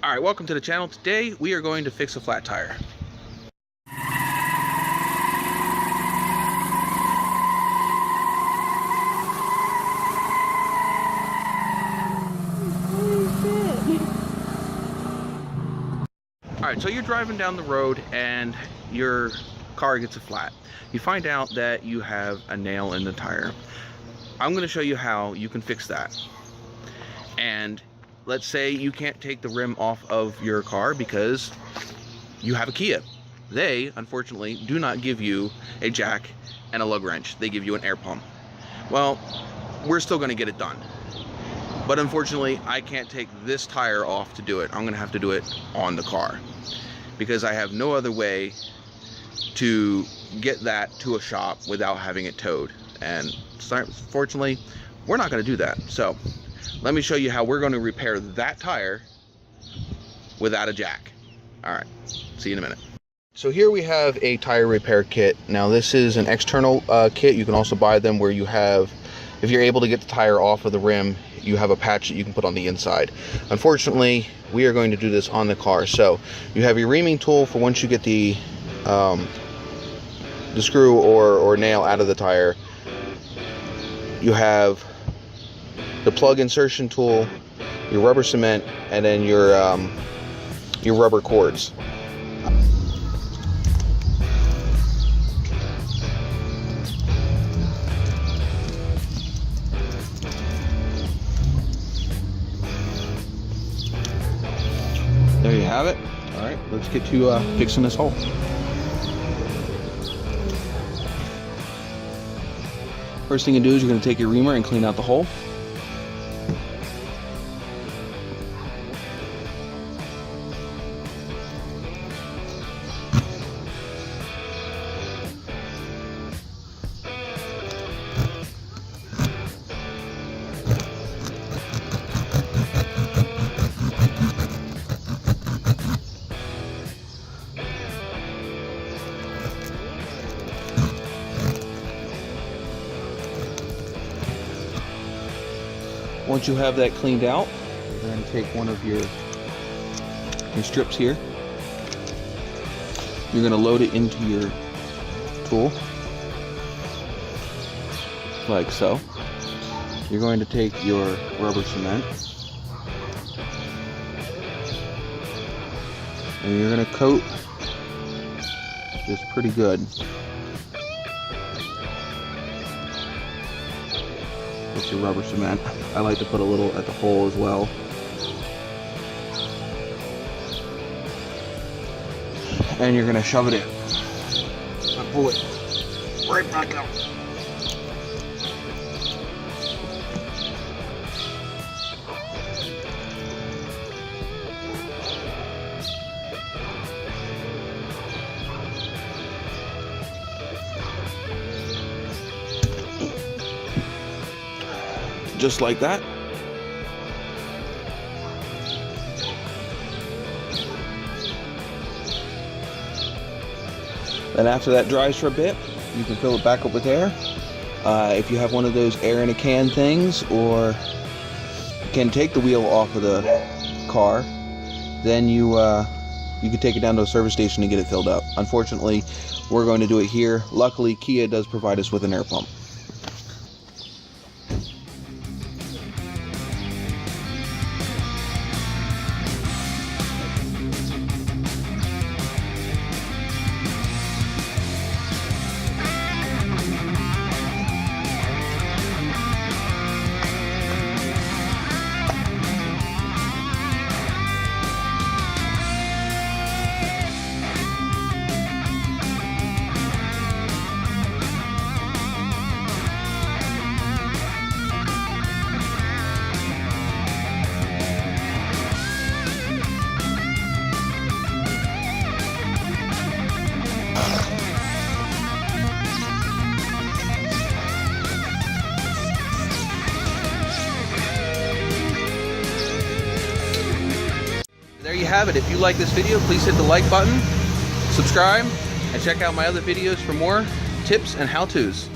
Alright, welcome to the channel. Today we are going to fix a flat tire. Alright, so you're driving down the road and your car gets a flat. You find out that you have a nail in the tire. I'm going to show you how you can fix that. And let's say you can't take the rim off of your car because you have a Kia. They, unfortunately, do not give you a jack and a lug wrench. They give you an air pump. Well, we're still going to get it done. But unfortunately, I can't take this tire off to do it. I'm going to have to do it on the car because I have no other way to get that to a shop without having it towed. And fortunately, we're not going to do that. So let me show you how we're going to repair that tire without a jack. All right, see you in a minute. So here we have a tire repair kit. Now this is an external kit. You can also buy them where you have, if you're able to get the tire off of the rim, you have a patch that you can put on the inside. Unfortunately, we are going to do this on the car. So you have your reaming tool for once you get the screw or nail out of the tire. You have the plug insertion tool, your rubber cement, and then your rubber cords. There you have it. All right, let's get to fixing this hole. First thing you do is you're going to take your reamer and clean out the hole. Once you have that cleaned out, you're going to take one of your strips here. You're going to load it into your tool, like so. You're going to take your rubber cement, and you're going to coat this pretty good with your rubber cement. I like to put a little at the hole as well. And you're gonna shove it in. And pull it right back out. Just like that. Then after that dries for a bit, you can fill it back up with air. If you have one of those air in a can things, or you can take the wheel off of the car, then you can take it down to a service station and get it filled up. Unfortunately, we're going to do it here. Luckily, Kia does provide us with an air pump. There you have it. If you like this video, please hit the like button, subscribe, and check out my other videos for more tips and how-tos.